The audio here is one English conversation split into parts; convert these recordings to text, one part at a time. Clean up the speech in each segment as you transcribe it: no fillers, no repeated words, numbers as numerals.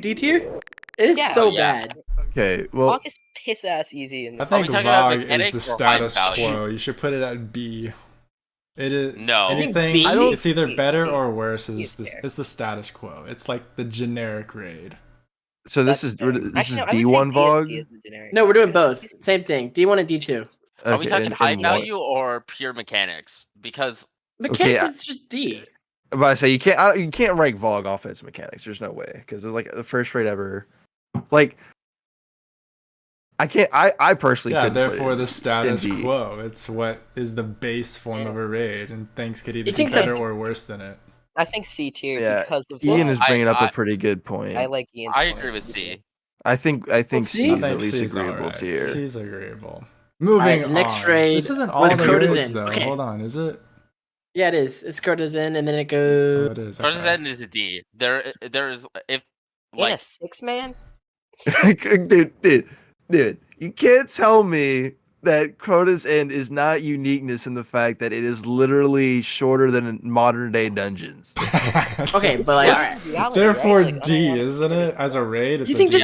D tier? It is Yeah. so Oh, yeah. bad. Okay, well, Vogue is piss ass easy in I this. think we talking about Vogue is the mechanics or hype status value? quo. You should put it at B. It is No. You think anything. B? I don't- It's either better C. or worse. C Is is this? fair. It's the status quo. It's like the generic raid. so this That's is fair. this Actually, is no, I would say D1 Vogue. DSP is the generic. No, we're doing both. Same thing. D1 and D2. Are we Okay, talking and hype what- value or pure mechanics? Because Mechanics Okay, is just D. But I say you can't rank Vogue off its mechanics. There's no way because it was like the first raid ever. Like I can't. I personally Yeah, couldn't put therefore it the status in D. quo. It's what is the base form of a raid, and things could either You be think so? better or worse than it. I think C tier Yeah, because of Ian the- is bringing up I- a pretty good point. I like Ian's I point. agree with C. I think Well, C C? is I at think least C's agreeable alright. tier. C's agreeable. Moving Alright, next on. raid This isn't all was the Crota's raids in. though. Okay. Hold on, is it? Yeah, it is. It's Crota's in, and then it Oh, goes. it is. First Okay. then is a D. There is if In a like 6-man? dude, you can't tell me that Crota's End is not uniqueness in the fact that it is literally shorter than modern day dungeons. Okay, but like, all right. Reality, Therefore, right? Like, D, unreality. isn't it? As a raid, it's You think a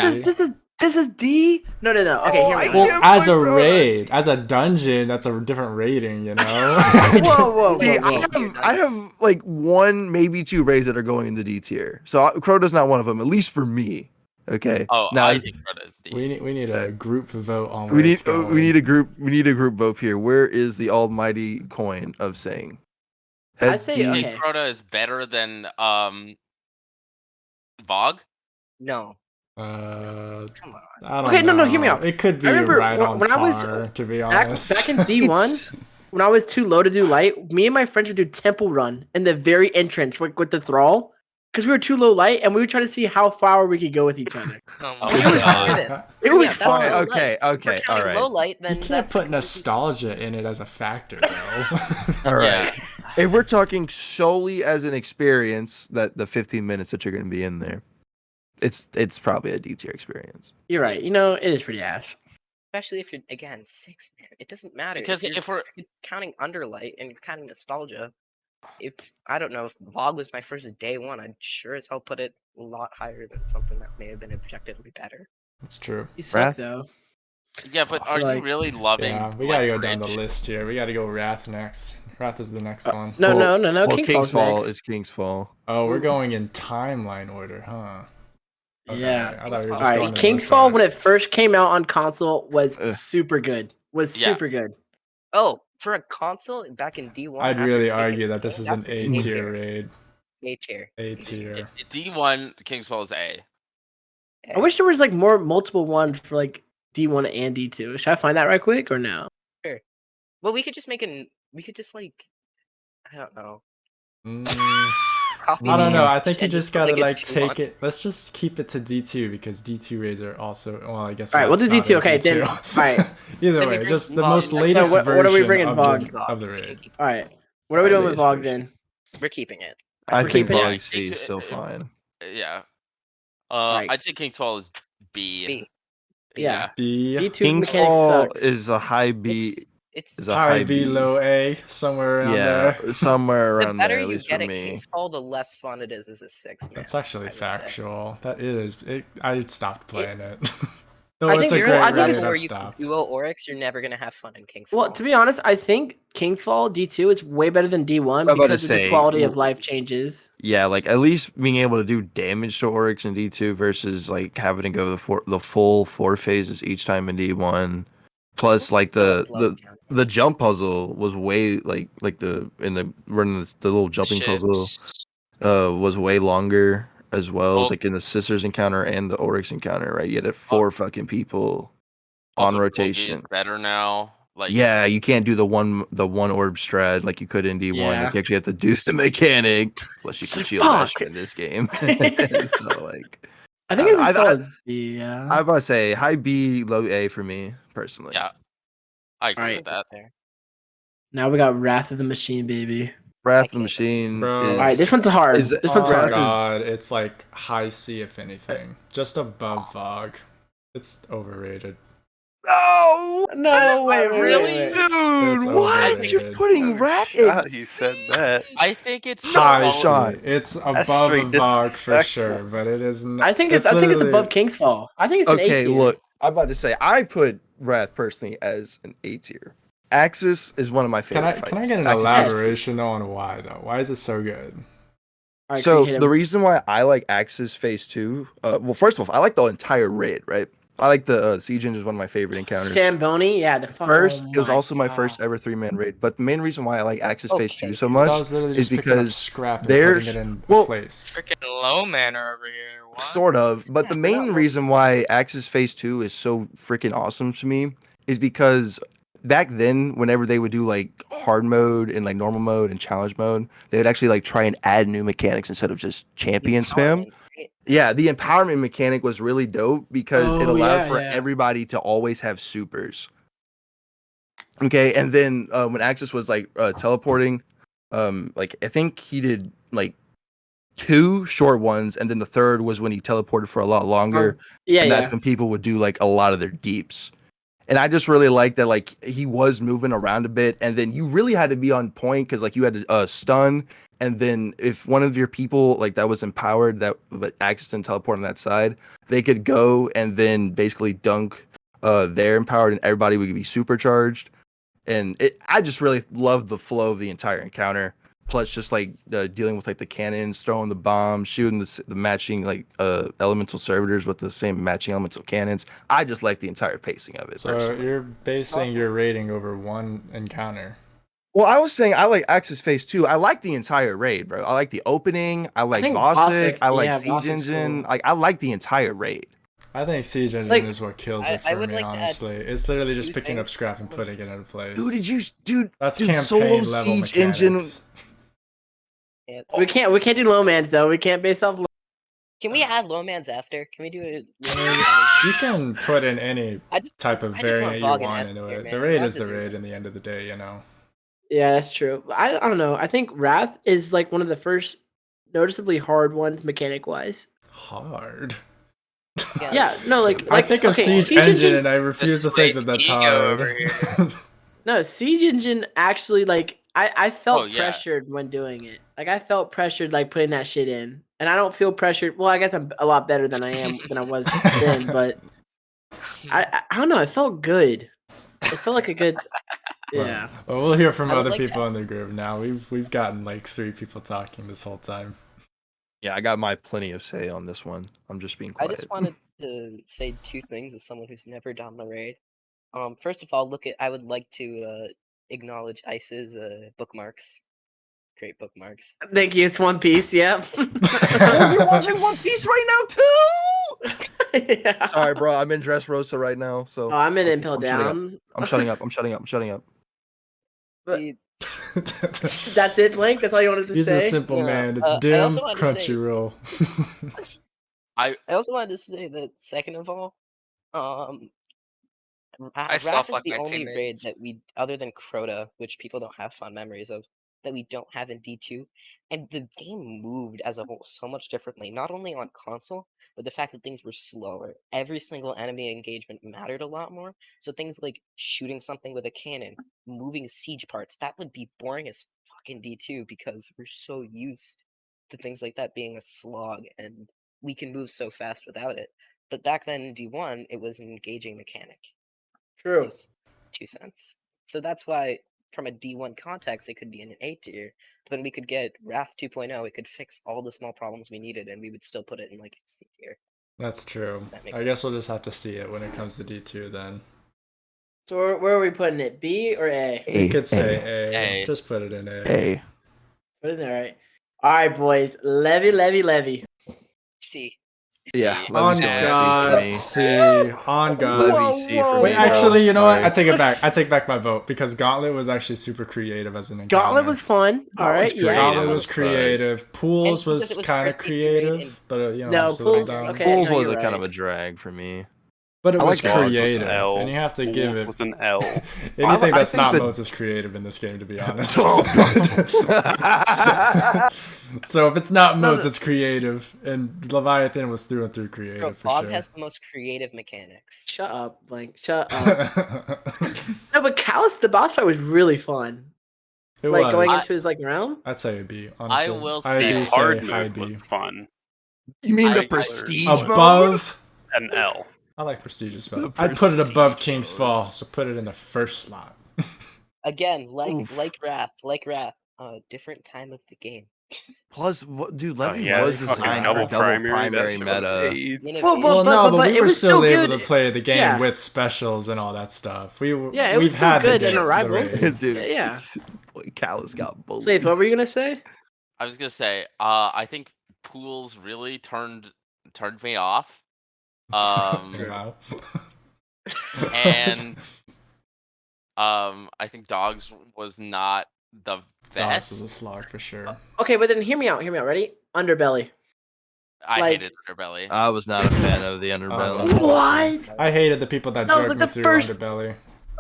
this is D? No. Okay, Oh, hear I me. Well, can't as a put Crota- raid, as a dungeon, that's a different rating, you know. Whoa. See, I have like one, maybe two raids that are going in the D tier. So Crota's not one of them, at least for me. Okay. oh now I think Crota is D. we need a group vote on where we need it's going. we need a group vote here. Where is the almighty coin of saying? I'd Heads say, D, I okay. think Crota is better than Vogue. No. Uh, Come on. I don't Okay, know. no, hear me out. It could be I remember right on when I was par, to be back honest. in D1, when I was too low to do light, me and my friends would do temple run in the very entrance with the thrall, because we were too low light, and we would try to see how far we could go with each other. Oh Oh my my God. God. It is. It was that's fun. low Okay, light. okay, If we're counting alright. low light, then You can't that's put like- nostalgia in it as a factor, though. All right. Yeah. If we're talking solely as an experience, that the 15 minutes that you're going to be in there, it's probably a D tier experience. You're right. You know, it is pretty ass. Especially if you're, again, 6-man. It doesn't matter. Because you're if we're counting underlight and you're counting nostalgia, if I don't know if Vogue was my first day one, I'd sure as hell put it a lot higher than something that may have been objectively better. That's true. You suck Wrath? though. yeah, but So, are like- you really loving? Yeah, we gotta go down the Bridge? list here. We gotta go Wrath next. Wrath is the next one. No. Well, King's King's Fall's Fall next. is King's Fall. Oh, we're going in timeline order, huh? Okay, Yeah. I thought we were All just going right. in King's this Fall order. when it first came out on console was Ugh. super good. Was Yeah. super good. Oh, for a console back in D1, I'd after really taking argue that King, this is an that's A A tier raid. A tier. A tier. D1 King's Fall is A. I wish there was like more multiple ones for like D1 and D2. Should I find that right quick or no? Well, we could just make an. We could just like, I don't know. Mm, Copy I don't the know. I image think you and just put, gotta a like 2 take on. it. Let's just keep it to D2 because D2 raids are also. Well, I guess. All right, we'll do Wrath's D2. not in Okay, then- D2. all right. Either Then we way, bring just the Vogue most next. latest So what are we version bringing of Vogue? of the We raid. can keep- All right. What are we doing with Latest Vogue version. then? We're keeping it. I We're think keeping it. Vogue C is King's- still fine. Yeah. Right. I'd say King's Fall is B. B. Yeah. B. D2 King's mechanic Fall sucks. is a high B. It's is a High high B, B. low A, somewhere around Yeah, there. somewhere the around better there, at you least get for at me. King's Fall, the less fun it is as a 6-man. That's actually I would say. factual. That is. I stopped playing it. Though I it's think a you're- great I think raid, it's- I've where you stopped. duo Oryx, you're never gonna have fun in King's Well, Fall. to be honest, I think King's Fall D2 is way better than D1 about to because of the say, quality of life changes. Yeah, like at least being able to do damage to Oryx in D2 versus like having to go the full 4 phases each time in D1. Plus, like the jump puzzle was way like the running the little jumping Shit. puzzle was way longer as well. Well- like in the Sisters encounter and the Oryx encounter, right? You had 4 fucking people on Also, Bogey rotation. is better now. Like Yeah, you can't do the one orb strat like you could in D1. Yeah. Like you actually have to do the mechanic. Plus you can Like, shield bash fuck. in this game. So like I think it's a I- solid B, yeah. I about to say high B, low A for me personally. Yeah. I agree Alright. with that. Now we got Wrath of the Machine, baby. Wrath of the can't- Machine. Bro. is- All right, this one's hard. Is- This one's Oh Wrath hard. is- god, it's like high C if anything. Just above Vogue. It's overrated. No, No, No, wait, Really? wait. dude, It's what? overrated. You're putting Wrath in? Shot, he said that. I think it's High No C. shot. It's That's above a straight Vogue for disrespectful. sure, but it is not. I think it's above literally- King's Fall. I think it's an A Okay, tier. look, I'm about to say I put Wrath personally as an A tier. Axis is one of my Can favorite I fights. can I get an Axis- elaboration though on why though? Why is it so good? All right, So can you hit the him? reason why I like Axis Phase 2, well, first of all, I like the entire raid, right? I like the Siege Engine is one of my favorite encounters. Samboni, yeah, the fuck. First, oh it was my also my God. first ever 3-man raid. But the main reason why I like Axis Phase 2 Okay. so That much was literally is just picking up because scrap and there's- putting it in well, a place. Freaking low man over here. What? sort of, but the Yeah, main not- reason why Axis Phase 2 is so freaking awesome to me is because back then, whenever they would do like hard mode and like normal mode and challenge mode, they would actually like try and add new mechanics instead of just champion spam. Empowerment, right? Yeah, the empowerment mechanic was really dope because it Oh, allowed yeah, for yeah. everybody to always have supers. Okay, and then when Axis was like teleporting, like I think he did like 2 short ones, and then the third was when he teleported for a lot longer, Yeah, and yeah. that's when people would do like a lot of their deeps. And I just really like that, like he was moving around a bit, and then you really had to be on point because like you had to stun, and then if one of your people like that was empowered that but Axis and teleport on that side, they could go and then basically dunk their empowered, and everybody would be supercharged. And I just really love the flow of the entire encounter. Plus, just like dealing with like the cannons, throwing the bombs, shooting the matching like elemental servitors with the same matching elemental cannons. I just like the entire pacing of it. So personally. you're basing your rating over one encounter. Well, I was saying I like Axis Phase 2. I like the entire raid, bro. I like the opening. I like think Vossic. Vossic- I like yeah, Siege Vossic's Engine. cool. Like I like the entire raid. I think Siege Engine Like, is what kills I- it I for would me, like to add honestly. It's literally just two picking up things. scrap and putting it in a place. Dude, That's dude, campaign solo level Siege Engine. mechanics. It's- We can't do low mans though. We can't base off. Can we add low mans after? Can we do it? You can put in any I just type of I just variant want you Vogue and want S into tier, it. man. The raid Vogue is the deserves raid it. in the end of the day, you know. Yeah, that's true. I don't know. I think Wrath is like one of the first noticeably hard ones mechanic wise. Hard. Yeah, no, like I think of okay, Siege Engine and I refuse to think that that's ego hard. over here. No, Siege Engine actually like I felt Oh, yeah. pressured when doing it. Like I felt pressured like putting that shit in. And I don't feel pressured. Well, I guess I'm a lot better than I am than I was then, but I don't know, it felt good. It felt like a good yeah. Well, we'll hear from I would other like people in the group now. We've gotten like 3 people talking this whole time. Yeah, I got my plenty of say on this one. I'm just being I quiet. just wanted to say 2 things as someone who's never done the raid. First of all, I would like to acknowledge Ice's bookmarks. Great bookmarks. Thank you, it's One Piece, yeah. Oh, you're watching One Piece right now too. Yeah. Sorry, bro. I'm in Dressrosa right now, so Oh, I'm in Okay, Impel I'm shutting up. Down. I'm shutting up. I'm shutting up. I'm shutting up. But- He- That's it, Blank? That's all you wanted to He's say? a simple Yeah, man. It's I Doom, also wanted to say- Crunchyroll. I also wanted to say that second of all, I Wrath is self-locked the my only raid teammates. that we, other than Crota, which people don't have fond memories of, that we don't have in D2. And the game moved as a whole so much differently, not only on console, but the fact that things were slower. Every single enemy engagement mattered a lot more. So things like shooting something with a cannon, moving siege parts, that would be boring as fucking D2 because we're so used to things like that being a slog and we can move so fast without it. But back then in D1, it was an engaging mechanic. True. Just 2 cents. So that's why, from a D1 context, it could be in an A tier. But then we could get Wrath 2.0. It could fix all the small problems we needed, and we would still put it in like C tier. That's true. That makes I guess we'll just have to see it when it comes to D2 then. So where are we putting it? B or A? We could say A. A. Just put it in A. Hey. Put it in there, right? All right, boys. Levy. C. Yeah. On Levy's going God, C C. On God. Levy C for me. Wait, bro. actually, you know what? Sorry. I take it back. I take back my vote because Gauntlet was actually super creative as an encounter. Gauntlet was fun. All right, Gauntlet's yeah. creative. Gauntlet Yeah. was creative. Pools because was it was kind of first D2 raid creative, but you know, No, I'm still Pools- down. okay. Bulls no, was you're a kind right. of a drag for me. But it I was like Dogs with an creative, L. and you have to give Wolves it with an L. anything I that's think not that- modes is creative in this game, to be honest. Oh, So if it's not No, modes, no. it's creative, and Leviathan was through and through creative Bro, for Bob sure. has the most creative mechanics. Shut up, Blank. Shut up. No, but Callus, the boss fight was really fun. It Like was. going into his like realm. I'd say a B. Honestly, will I say do Hard say high mode was B. fun. You mean the I- prestige mode? Above. An L. I like prestige as The well. I'd put it above prestige King's mode. Fall, so put it in the first slot. Again, Oof. like Wrath. Different time of the game. Plus, dude, Levy yeah, was fucking designed for double primary that shit was meta. AIDS. Well, Well, no, but we it were was still still able good. to play the game Yeah. with specials and all that stuff. Yeah, it we've was still had to good get in the Arrivals. rating. Dude, Yeah. boy, Callus got bullied. Slave, what were you gonna say? I was gonna say, I think pools really turned me off. Wow. And I think Dogs was not the Dogs best. is a slog for sure. Okay, but then hear me out. Ready? Underbelly. I like- hated Underbelly. I was not a fan of the Underbelly. What? I hated the people that That was dragged like me the through first- Underbelly.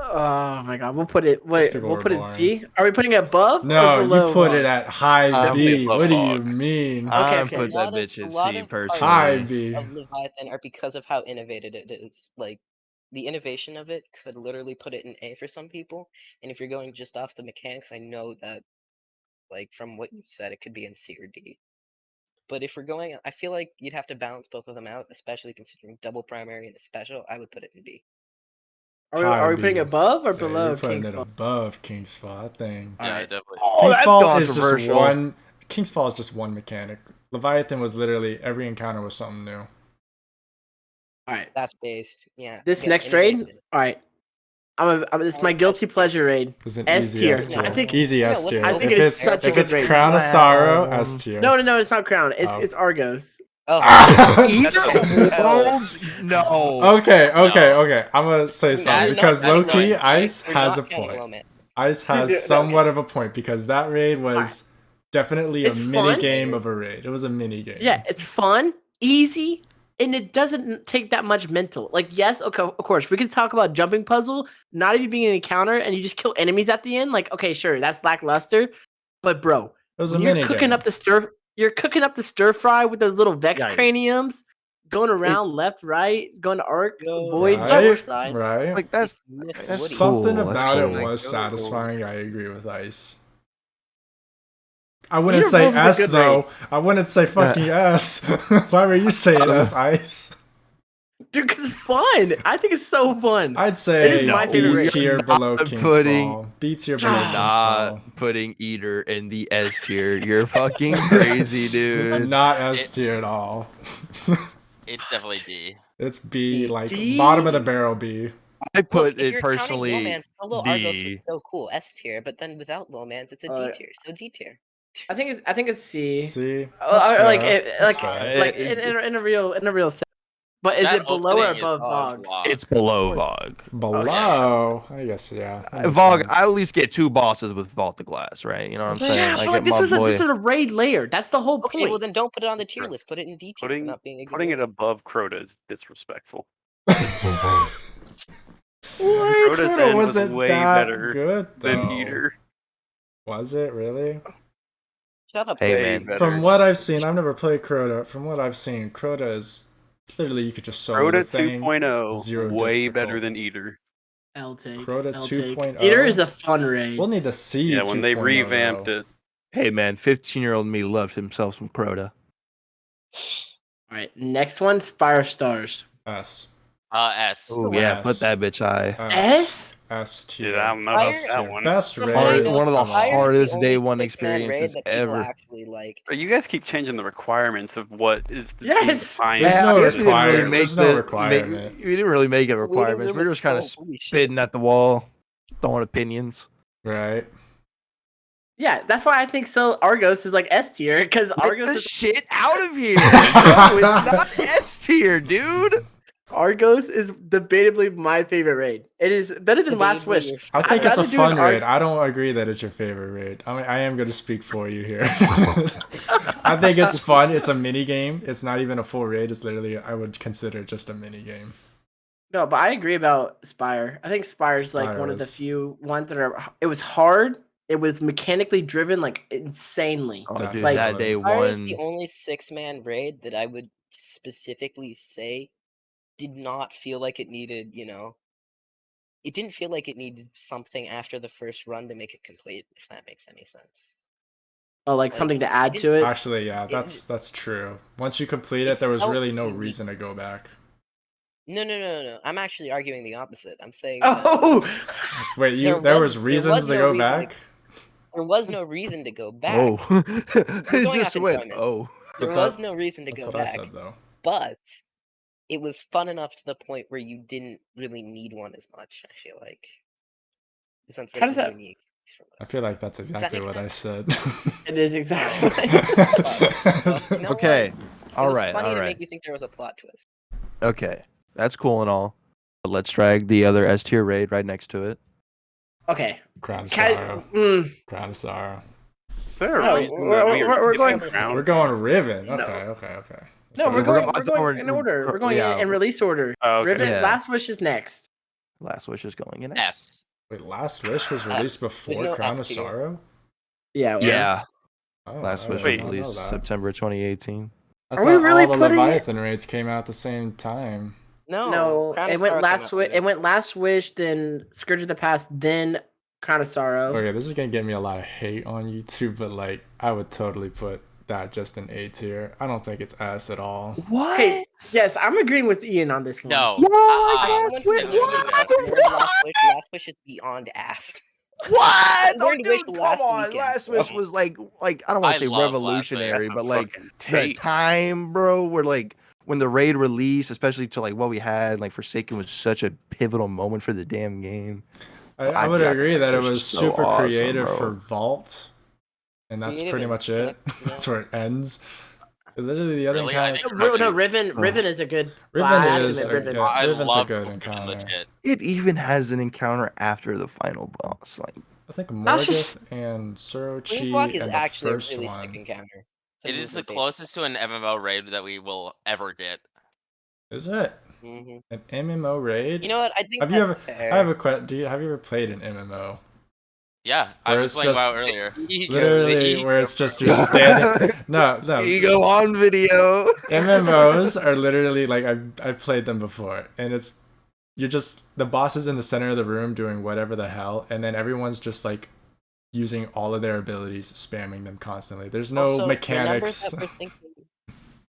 Oh my god, we'll put it. Wait, people we'll were put it boring. C. Are we putting it above? No, or below you put Vog? it at high Definitely B. above What do you Vog. mean? I okay. put A lot that of- bitch a at lot C of personally. High parts B. of Leviathan are because of how innovative it is. Like, the innovation of it could literally put it in A for some people. And if you're going just off the mechanics, I know that, like, from what you said, it could be in C or D. But if we're going, I feel like you'd have to balance both of them out, especially considering double primary and a special. I would put it in B. Are we putting B. it above or Yeah, below you're putting King's it Fall? above King's Fall. That thing. Yeah, Alright. definitely. Oh, King's that's Fall is just controversial. one. King's Fall is just one mechanic. Leviathan was literally every encounter was something new. All right. That's based. Yeah. This yeah, next raid. innovation. All right. This is my guilty pleasure raid. It was an S easy tier. S tier. I think- easy Yeah, S what's- tier. I think if it is it's, such a if good it's raid. Crown of Sorrow, S tier. No, it's not Crown. Oh. It's Argos. Oh, Worlds? No. Okay. I'm gonna say I'm something not because counting low key, Romance. Ice We're has a not counting point. Romance. Ice has No, somewhat of a point because that raid was definitely a It's mini fun. game of a raid. It was a mini game. Yeah, it's fun, easy, and it doesn't take that much mental. Like, yes, okay, of course, we can talk about jumping puzzle, not even being an encounter, and you just kill enemies at the end. Like, okay, sure, that's lackluster, but bro, it was a when mini you're cooking game. up the stir. You're cooking up the stir fry with those little Vex Yeah. craniums, going around left, right, going to arc, Yo, void, right? north side. Right. Like that's Myth that's Woody. Something cool, that's about cool. it was Go. satisfying. I agree with Ice. I wouldn't say Wolf is a S good though. I wouldn't say fucking S. Why were you saying S, Ice? Dude, because it's fun. I think it's so fun. I'd It say is my B favorite raid. tier You're below not King's putting- Fall. B tier below King's not Fall. putting Eater in the S tier. You're fucking crazy, dude. Not S tier at all. It's definitely D. It's B, like D? bottom of the barrel B. I Look, put if it you're counting personally Romance, solo Argos was D. so cool, S tier, but then without Romance, it's a D tier, so D tier. I think it's C. C. Oh, That's or like fair. it, That's like fair. like It- in a real sense. But is That it below or opening is above Vog. Vog? It's below Vog. Below. I guess yeah. that makes Vog, sense. I at least get 2 bosses with Vault of Glass, right? You know what I'm saying? Yeah, I but get this my was boy. this is a raid layer. That's the whole Okay, point. well then don't put it on the tier Sure. list. Put it in D tier for Putting not being a good putting it raid. above Crota is disrespectful. What? Crota's Crota end was wasn't way that better good Then though. Eater. Was it really? Shut up, Hey, Craig. man. Better. From what I've seen, I've never played Crota. From what I've seen, Crota is literally you could just solo Crota the thing. 2.0 zero way better difficult. than Eater. L take. Crota L take. 2.0. Eater is a fun raid. We'll need to see. Yeah, when they 2.0 revamped though. it. Hey man, 15-year-old me loved himself some Crota. All right, next one, Spire of Stars. S. S. Oh yeah, S. put that bitch high. S. S tier. Dude, I don't know about Fire- that one. Best From raid. what I Hard- know, one of the Fire is hardest only day one 6-man raid experiences that people ever. actually liked. But you guys keep changing the requirements of what is the Yes! defined. There's Yeah, no I guess we didn't really requirement. make There's no the requirement. we didn't really make it Waiting requirements. room We were is just kind of full, holy shit. spitting at the wall, throwing opinions. Right. Yeah, that's why I think so. Argos is like S tier because Get Argos the is shit out of here. No, it's not S tier, dude. Argos is debatably my favorite raid. It is better than Last Wish. I think I'd it's a rather do fun an raid. I don't agree that it's your favorite raid. I mean, I am going to speak for you here. I think it's fun. It's a mini game. It's not even a full raid. It's literally, I would consider it just a mini game. No, but I agree about Spire. I think Spire's like Spire one of the was- few ones that are. It was hard. It was mechanically driven, like insanely. Oh, dude, Like- that day Fire is the one. only 6-man raid that I would specifically say did not feel like it needed, it didn't feel like it needed something after the first run to make it complete, if that makes any sense. Oh, like Like, something to it add didn't to it. Actually, yeah, that's true. Once you complete it, It there was felt really no unique. reason to go back. No. I'm actually arguing the opposite. I'm saying Oh, Wait, There there was- was there reasons was to no go reason to- back? there was no reason to go back. Oh, it going just off went. enjoyment. Oh, There But was that- no reason to That's go what I back, said though. but it was fun enough to the point where you didn't really need one as much. I feel like, in the sense that How it does was that- unique. I feel like that's that exactly make what I said. it is exactly. What I said. Well, you know okay. what? All It was right, funny all to right. make you think there was a plot twist. Okay, that's cool and all. But let's drag the other S tier raid right next to it. Okay. Crown of Can, Sorrow. mm, Crown of Sorrow. Is there a No, reason we're- that we we're- are we're skipping going- Crown? We're going Riven. No. Okay. Let's no, go we're Riven. going. I We're thought going we're- in order. We're going yeah, in release order. Oh, okay. Riven, Yeah. Last Wish is next. Last Wish is going in F. next. Wait, Last Wish was released before no Crown F of tier. Sorrow? Yeah. it Yeah. was. Oh, Last I Wish did was not know released that. September 2018. I Are we thought really all the putting it- Leviathan raids came out at the same time. No, Crown it of went Sorrow came Last out Wish. later. It went Last Wish, then Scourge of the Past, then Crown of Sorrow. Okay, this is gonna get me a lot of hate on YouTube, but like, I would totally put that just in A tier. I don't think it's S at all. What? Okay, yes, I'm agreeing with Ian on this one. No. Yo, I- Last Someone Wish. who learned What? Last Wish is beyond ass. What? I Oh, learned to wish dude, come last on. weekend, Last bro. Wish was like I don't want I to say love Last Wish. revolutionary, That's a but like fucking the take. time, bro, where like when the raid released, especially to like what we had, like Forsaken was such a pivotal moment for the damn game. I would think agree that it Last Wish was is so super awesome, creative bro. for Vault, and that's Creative pretty and much it. mechanic, That's where it ends. Is literally the other Really? I encounter. think No, Riven- Riven is a good. Riven I have to is admit, a- Riven. yeah. I Riven's a love good Riven, encounter. legit. It even has an encounter after the final boss. Like I think That's Morgoth just- and Surochi Queenswalk is and the actually a first really sick one. encounter. It's a It is the movement-based closest to an MMO raid that we will ever get. Is it Mhm. an MMO raid? You know what? I think Have that's you ever? fair. I have a question. Have you ever played an MMO? Yeah, I Where was it's playing WoW just- earlier. Literally, where it's just you're standing. No. Ego on video. MMOs are literally like I've played them before, and you're just the boss is in the center of the room doing whatever the hell, and then everyone's just like using all of their abilities, spamming them constantly. There's no Also, mechanics.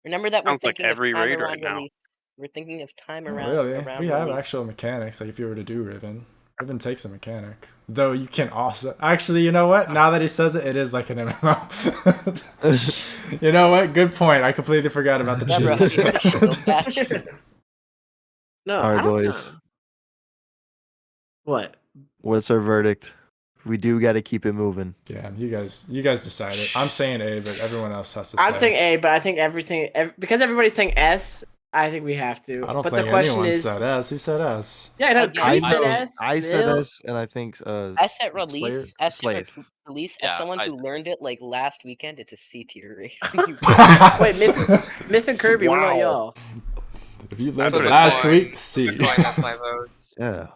Remember that we're Sounds like thinking every of time raid around right now. release. We're thinking of time Not around. really, around we have release. actual mechanics. Like if you were to do Riven takes a mechanic. Though you can also actually, you know what? Now that he says it, it is like an MMO. You know what? Good point. I completely forgot about the Yeah, bro, cheese. you gotta shield that. No, All I right, don't boys. know. What? What's our verdict? We do got to keep it moving. Yeah, you guys decided. I'm saying A, but everyone else has to say. I'm saying A, but I think because everybody's saying S, I think we have to. I don't but think the question anyone is, said S. Who said S? yeah, no, Again, Chris said know- S. I said Bill- this, and I think S at release. S Slave. at release. Yeah, As someone I- who learned it like last weekend, it's a C tier rate. Wait, Myth and Kirby, what about Wow. y'all? If you learned That's it what last it- week, C. Good point, that's my vote. Yeah.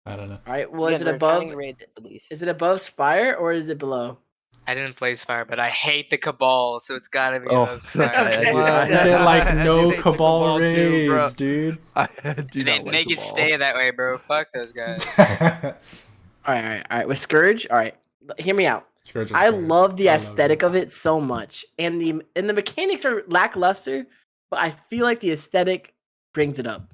I don't know. All right, well, Again, is it we're above? counting raids at release. Is it above Spire or is it below? I didn't play Spire, but I hate the Cabal, so it's gotta be Oh, above Spire. Okay. Wow, Yeah. we did like I no hate the Cabal too, bro. raids, dude. I do They not like make the it ball. stay that way, bro. Fuck those guys. All right. With Scourge, all right. Hear me out. Scourge is I good. love the I love aesthetic of it so much, and the mechanics are lackluster, but I feel like the aesthetic brings it up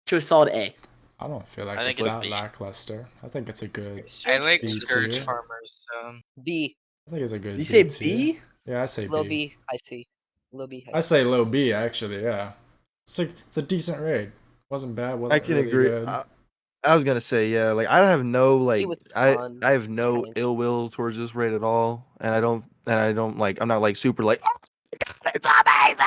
to a solid A. I don't feel like I think it's it's that B. lackluster. I think it's a good. I like B Scourge tier. Farmers, so. B. I think it's a good. You say tier. B? Yeah, I say Low B. B. High C. Low B. High I C. say low B actually. Yeah, it's a decent raid. Wasn't bad. Wasn't I can really agree. Good. I was gonna say yeah. Like I have no like was I fun. I have no Strange. ill will towards this raid at all, and I don't like I'm not like super like oh my God, it's amazing.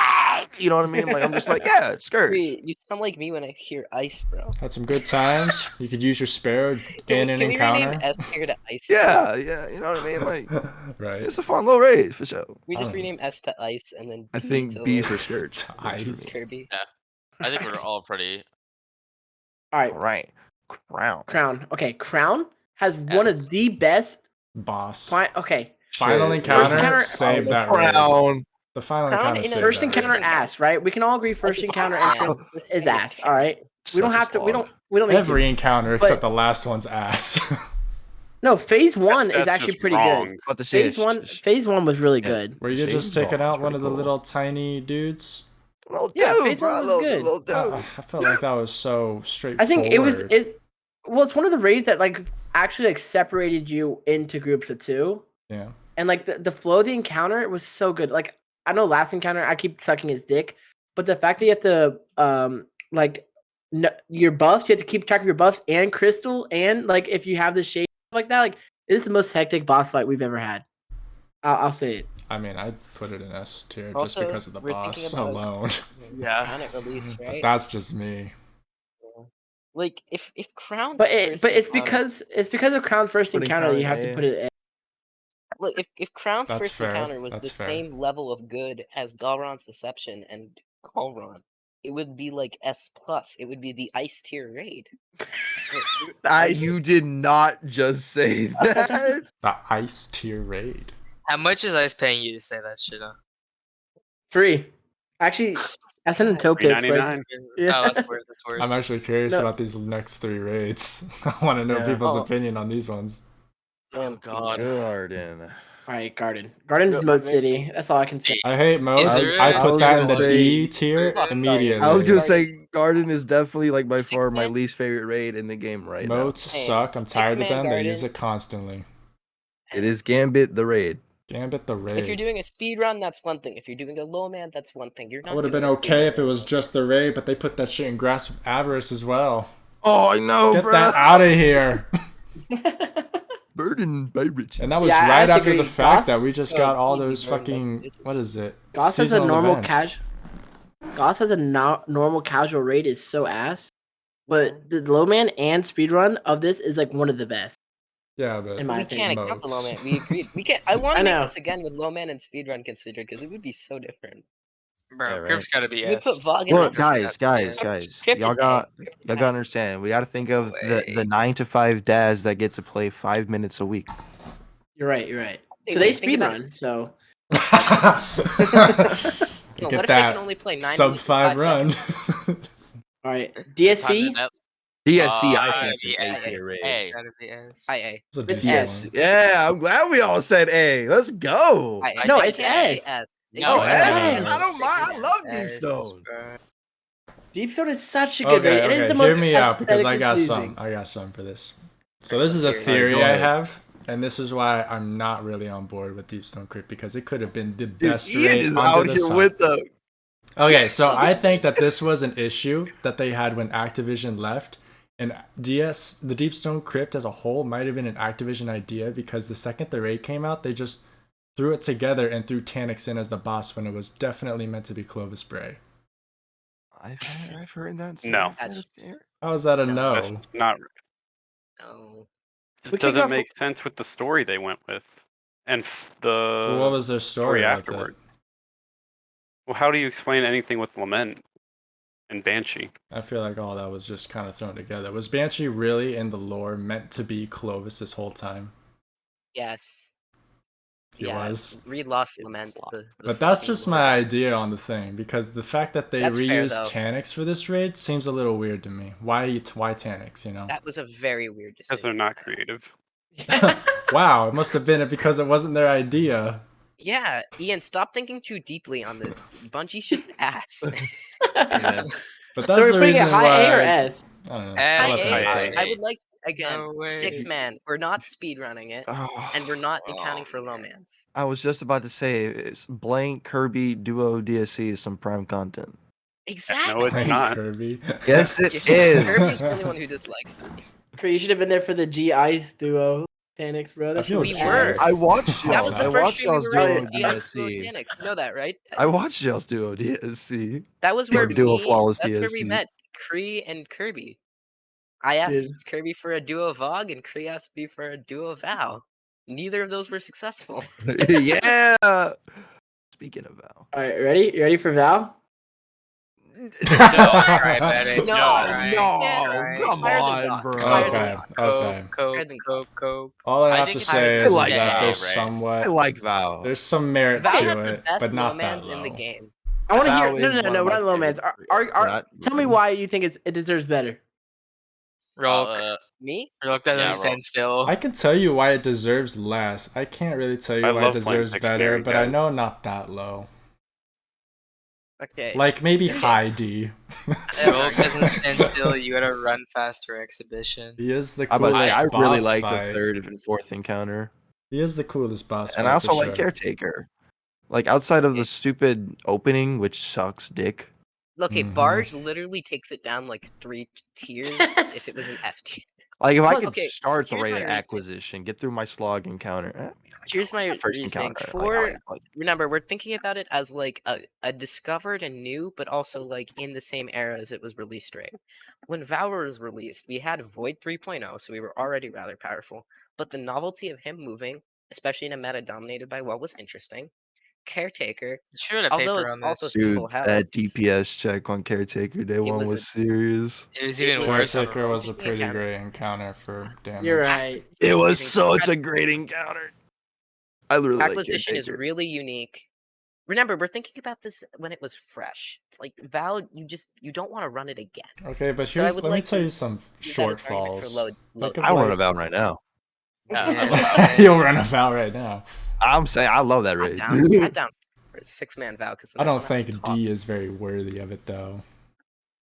You know what I mean? Like I'm just like yeah, it's Scourge. Wait, you sound like me when I hear ice, bro. Had some good times. You could use your spare in an Can we rename encounter. S tier to ice? Yeah, you know what I mean? Like Right. it's a fun little raid for sure. We just I don't rename S to ice and then I B think to B like for Scourge. Ice. Kirby. I think we're all pretty All right, All right. Crown. Crown. Okay, Crown has one of the best. Boss. Okay, Final Shit. encounter. encounter- Save that raid. Crown. The final Crown encounter. in a Saved first that encounter raid. ass, right? We can all agree first As a encounter stand, entrance is as a ass. All right, we don't Such a have to. We slog. don't need Every to. encounter except the last one's ass. No, phase one is That's actually just pretty wrong. good. About to say Phase one. sh- Phase one was really Yeah. good. Were you Shade just taking Ball is out one pretty of the cool. little tiny dudes? Little Yeah, dude, phase bro. one was good. Little dude. I felt like that was so straightforward. I think it was. Well, it's one of the raids that like actually like separated you into groups of two, Yeah. and like the flow of the encounter was so good. Like I know last encounter I keep sucking his dick, but the fact that you have to like your buffs, you have to keep track of your buffs and crystal, and like if you have the shade like that, like it is the most hectic boss fight we've ever had. I'll say it. I mean, I'd put it in S tier just Also, because of the we're boss thinking about- alone. Yeah. Crown at release, But right? that's just me. Like if Crown's But first it's encounter- because of Crown's first Put encounter that you encounter have to A. put it in. Look, if Crown's That's first fair, encounter was the that's fair. same level of good as Galron's Deception and Galron, it would be like S plus. It would be the ice tier raid. You did not just say that. The ice tier raid. How much is Ice paying you to say that shit? Free. Actually, I sent him toe pics. Like, $3.99. yeah. Oh, that's worth. That's worth. I'm actually curious No. about these next 3 raids. I want to know Yeah. people's Oh. opinion on these ones. Damn God. Garden. All right, Garden. Garden's Yeah, Mode maybe. City. That's all I can say. I hate modes. there I a- put was that in gonna the say- D tier Sorry. immediately. I was gonna Sorry. say Garden is definitely like by far my Six-man? least favorite raid in the game right Modes Hey, suck. I'm tired of six-man them. They use Garden. it constantly. now. It is Gambit the raid. Gambit the raid. If you're doing a speed run, that's one thing. If you're doing a low man, that's one thing. You're not. I would have doing been a speed okay run if it was alone. just the raid, but they put that shit in Grasp of Avarice as well. Oh, I know, Get bro. that out of here. Burden by Rich. And that was Yeah, I right have to after the agree. fact Goss- that we just Oh, got all easy those burn, fucking that's- what is it? Goss has a Seasonal normal events. Goss has a normal casual rate is so ass, but the low man and speedrun of this is like one of the best. Yeah, but In my We opinion. can't count the low modes. man. We agreed. We can't. I want I to make know. this again with low man and speedrun considered because it would be so different. Bro, Yeah, right. Crib's gotta be We S. put Vog in Look, S. guys. Chip Y'all is got A. y'all gotta understand. We gotta think of the Way. 9 to 5 dads that get to play 5 minutes a week. You're right. You're right. Hey, So they wait, think about speedrun. So No, Get what if they that can only play 9 sub minutes and 5 5 run. seconds? all right, DSC. DSC, I Uh, think is an yeah, A tier raid. Hey, Gotta be S. IA. It's a It's decent S. one. Yeah, I'm glad we all said A. Let's go. IA. No, I it's can't say S. No, Oh, S. I don't mind. I love S, Deep Stone. bro. Deep Stone is such a good Okay, rate. It is okay. the most Hear me out because I aesthetically got pleasing. some. I got some for this. So this is a Alright, theory go I ahead. have, and this is why I'm not really on board with Deep Stone Crypt because it could have been the Dude, best Ian raid is under out the here sun. with the. Okay, so I think that this was an issue that they had when Activision left. And the Deep Stone Crypt as a whole might have been an Activision idea because the second the raid came out, they just threw it together and threw Tanix in as the boss when it was definitely meant to be Clovis Bray. I've heard that. No. How is that a No, no? That's not. No. It We can't go doesn't for- make sense with the story they went with, and Well, what was their story with afterward. it? Well, how do you explain anything with Lament and Banshee? I feel like all that was just kind of thrown together. Was Banshee really in the lore meant to be Clovis this whole time? Yes. He was. Reed lost Lament. But that's just my idea on the thing because the fact that they That's fair, reused though. Tanix for this raid seems a little weird to me. Why Tanix, you know? That was a very weird Because they're decision. not creative. Wow, it must have been because it wasn't their idea. Yeah, Ian, stop thinking too deeply on this. Bungie's just ass. Yeah. But So that's we're the putting it reason high why. A or S? I don't know. S. I'll let IA, them say it. I would like again No way. 6-man. We're not speedrunning it, and we're not accounting for low mans. I was just about to say, it's Blank, Kirby, Duo, DSC is some prime content. Exactly. No, it's not. Kirby. Yes, it Kirby's is. the only one who dislikes them. You should have been there for the G Ice duo. Tanix, bro. I That feel shit We was were. ass. I watched That y'all. was I the first watched stream we y'all's were Duo running. DSC. Organics. You know that, right? I watched y'all's Duo DSC. That was where Duo me, Flawless that's where we DSC. met Kree and Kirby. I asked Dude. Kirby for a duo Vog, and Kree asked me for a duo Val. Neither of those were successful. Yeah. Speaking of Val. All right, ready? You ready for Val? Alright, Bennett. No, Alright, no, alright. come Higher than on, God. bro. Higher than Okay, God. okay. Cope, than cope. All I I have think to it's say higher is, than is that Val, there's right? somewhat I like Val. there's some merit Val to has the it, best but not that Lomans in the low. game. I want to hear. Val No, is no, one no. of We're my not Lomans. favorite Tell me why you think it deserves better. Rolk. Me? Rolk doesn't yeah, Rolk. stand still. I can tell you why it deserves less. I can't really tell you I why it love playing deserves Six better, Mary, but I guys. know not that low. Okay. Like maybe Yes. high D. Rolk doesn't stand still. You gotta run fast for exhibition. He is the I'm about to coolest say, I boss really like fight. the third and fourth encounter, He is the coolest boss and fight I also for like sure. Caretaker. Like outside of the stupid opening, which sucks dick. Okay, Mhm. Barge literally takes it down like 3 tiers if it was an F tier. Like if I Plus, could okay, start the here's my rate of reasoning. acquisition, get through my slog encounter. Here's my first reasoning. encounter. For remember, we're thinking about it as like a discovered and new, but also like in the same era as it was released, right? When Valor was released, we had Void 3.0, so we were already rather powerful. But the novelty of him moving, especially in a meta dominated by what was interesting, Caretaker, You should have a although paper it's on also this. Dude, single health. that DPS check on Caretaker day one was was a- serious. It was It even was- worse on Caretaker was a Rolk. Rolk. pretty Encounter. great encounter for damage. You're right. It was Amazing. such a great encounter. I really like Acquisition is Caretaker. really unique. Remember, we're thinking about this when it was fresh. Like Val, you don't want to run it again. Okay, but So I here's would let me like tell to you some Use that as an argument for shortfalls. low Like, it's I run like- a Val right now. Yeah. You'll run a Val right now. I'm saying I love that I'm raid. down. I'm down for a 6-man Val because I don't think D is very worthy of it though.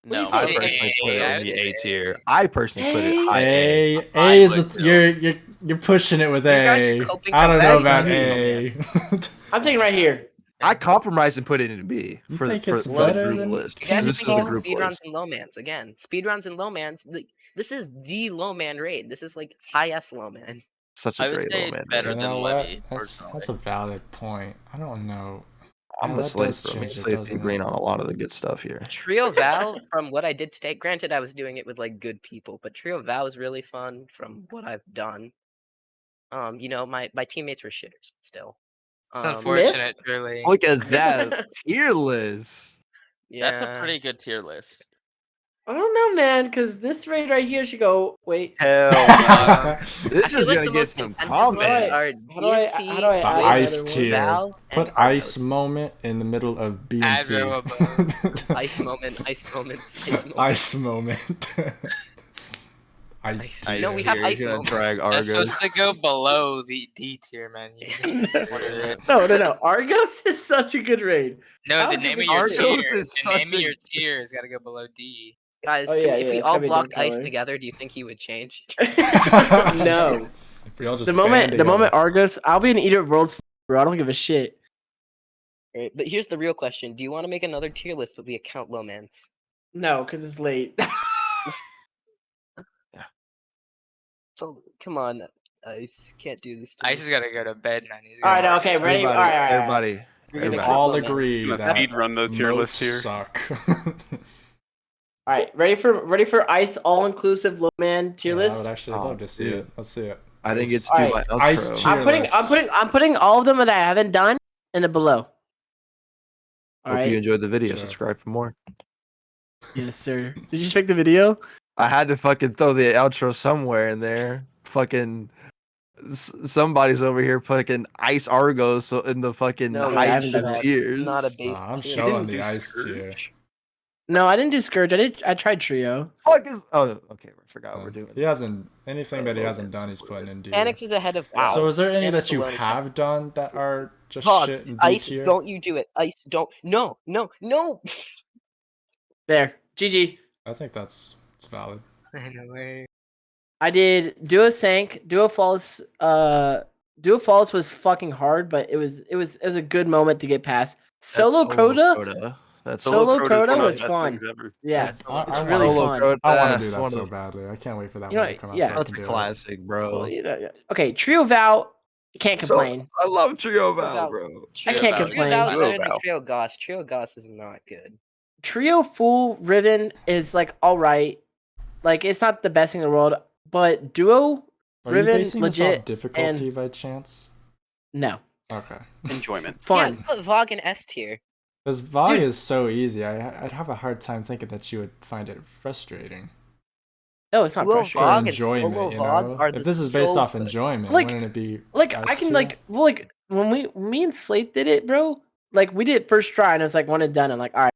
No, What do I you but- think? personally put it in the Hey, A tier. I personally put it A? high A. A I is would too. you're pushing it with You guys are A. coping I don't know with about that. A. I'm thinking right here. I compromised and put it in B You for think for, it's for the better group than- list. You guys are This is the thinking group speedruns list. and low mans again. Speedruns and low mans. This is the low man raid. This is like high S low man. Such I a would great say little man. it's better You than know what? Levy. That's personally. a valid point. I don't know. I'm Yeah, the that slave does for me. change it, Slave doesn't Team it? Green on a lot of the good stuff here. Trio Val, from what I did today, granted I was doing it with like good people, but Trio Val was really fun from what I've done. You know, my teammates were shitters, but still. It's unfortunate, truly. Look at that tier list. That's a yeah. pretty good tier list. I don't know, man, because this raid right here should go. Wait. Hell, I this feel is like gonna the get most some contentious ones comments. are How do I DSC, add The another ice one? tier. Val, Put and ice Argos. moment in the middle of B and Add C. row above. Ice moment, ice moment, ice moment. Ice moment. Ice tier. No, we have tier, ice you're gonna moment. drag That's Argos. supposed to go below the D tier, man. You just ordered it. No. Argos is such a good raid. I No, the don't name give of a your shit. tier. Argos is The name such of a- your tier has got to go below D. Guys, Oh, if yeah, we it's all gotta be a blocked different ice color. together, do you think he would change? No. If we all just The band moment together. Argos, I'll be an Eater of Worlds, bro. I don't give a shit. Right, but here's the real question: do you want to make another tier list, but we account low mans? No, because it's late. So come on, Ice can't do this. To Ice me. has got to go to bed, man. He's All got right, okay, ready? Everybody, All right. everybody, We're gonna We count everybody. all low mans. agree Gonna that speed run the tier moats list here. suck. All right, ready for Ice all inclusive low man tier Yeah, I list. would actually Oh, love to see dude. it. Let's see it. I didn't get to All do right, my outro. Ice tier. I'm putting all of them that I haven't done in the below. All Hope you right. enjoyed the video. Sure. Subscribe for more. Yes, sir. Did you just make the video? I had to fucking throw the outro somewhere in there. Fucking somebody's over here fucking Ice Argos so in the fucking No, I heights haven't done of that. tears. Not a base. I'm tier. showing the ice tier. No, I didn't do Scourge. I tried Trio. Fucking. Oh, okay. I forgot what we're doing. He hasn't anything that he Oh, hasn't okay, done. so He's we're putting good. in D. Annex is ahead of WoW. So is there any Annex that you alone is have done that are just Hog, shit in D Ice, tier? don't you do it. Ice, don't. No. There. GG. I think it's valid. No way. I did Duo Sank. Duo False. Duo False was fucking hard, but it was a good moment to get past. Solo Crota. That's Solo Crota's Crota one of the was best fun. things ever. Yeah, That's I- it's I really wanna- fun. Crota, I want to that's do that one so of the- badly. I can't wait for that You one know, to come out. yeah. so I That's can a do it. classic, bro. Well, okay, Trio Val. Can't So- complain. I love Trio Val. Val, bro. I can't Val. complain. Trio Val is Trio better than Val. Trio Goss. Trio Goss is not good. Trio Full Riven is like all right. Like it's not the best thing in the world, but Duo Are Riven, you basing this legit, off difficulty by chance? no Okay. Enjoyment. fun. Yeah, put Vog in S tier. Because volley Dude. is so easy. I'd have a hard time thinking that you would find it frustrating. No, it's not Duo frustrating. VOG For and enjoyment, solo you VOG know? are If this is based off enjoyment, Like- wouldn't it be Like S I can tier? like well like when me and Slate did it, bro. Like we did it first try and it's like one and done. I'm like, all right,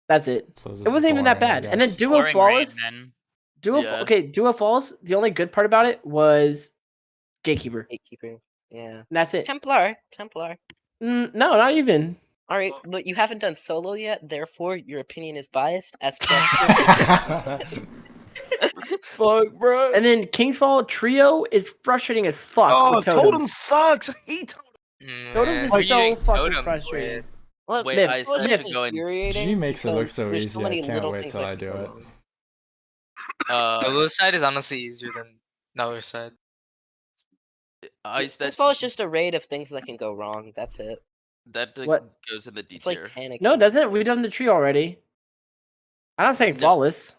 that's it. So it's It just wasn't even that boring, I bad. And then guess. Duo Boring Flawless. raid, man. Duo Flawless. The only good part about it was Gatekeeper. Gatekeeper. Yeah. And that's it. Templar. No, not even. All right, but you haven't done solo yet, therefore your opinion is biased. Ask Fuck, bro. And then Kingsfall Trio is frustrating as fuck. Oh, with Totem sucks. I hate Totem. Totems is Who you so doing fucking Totem frustrating. with? Look, Wait, Myth, I it was said Myth. to go in. G makes it look so because easy. there's I many can't little wait things till that I can do go it. wrong. Solo side is honestly easier than the other side. Ice This that fall is just a raid of things that can go wrong. That's it. What? goes in the D It's like tier. 10 No, it doesn't. We've done the trio already. I'm not saying No. flawless.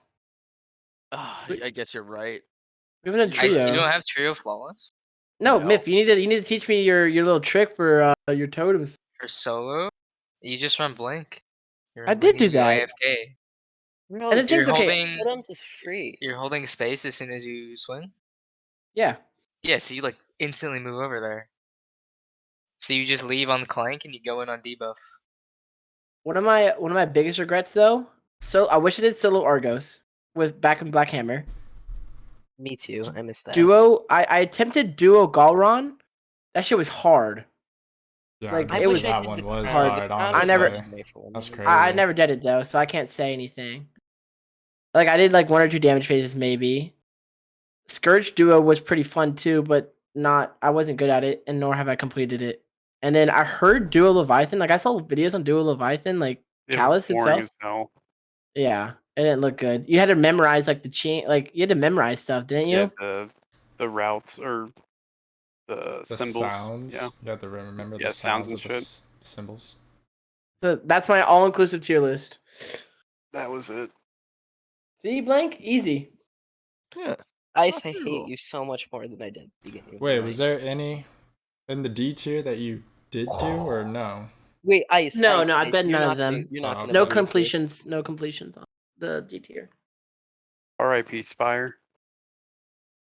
Ah, I guess you're right. We've done Ice, You trio. don't have trio flawless No, No. Myth, you need to teach me your little trick for your totems. for solo. You just run blink. I did do that. AFK. No, And the thing's You're okay. holding. Totems is free. You're holding space as soon as you swing. Yeah. Yeah, so you like instantly move over there. So you just leave on clank and you go in on debuff. One of my biggest regrets though. So I wish I did solo Argos with back and Black Hammer. Me too. I missed that. Duo. I attempted duo Galron. That shit was hard. Yeah, Like, I it was that one was hard. hard. I never- honestly. That's crazy. I never did it though, so I can't say anything. Like I did like 1 or 2 damage phases maybe. Scourge Duo was pretty fun too, but not. I wasn't good at it, and nor have I completed it. And then I heard Duo Leviathan. Like I saw videos on Duo Leviathan. Like It Callus was boring itself? as hell. yeah, it didn't look good. You had to memorize like the chain. Like you had to memorize stuff, didn't you? Yeah, the routes or the The symbols. sounds. Yeah. You have to remember Yeah, the sounds sounds and of the shit. symbols. So that's my all-inclusive tier list. That was it. See, blank, easy. Yeah. Ice, Not I terrible. hate you so much more than I did at the beginning. of the Wait, was night. there any in the D tier that you did do or no? Wait, Ice. No, Ice, no, I Ice, bet you're none not of them. gonna- You're not Oh, gonna No vote me first. completions. No completions on the D tier. R.I.P. Spire.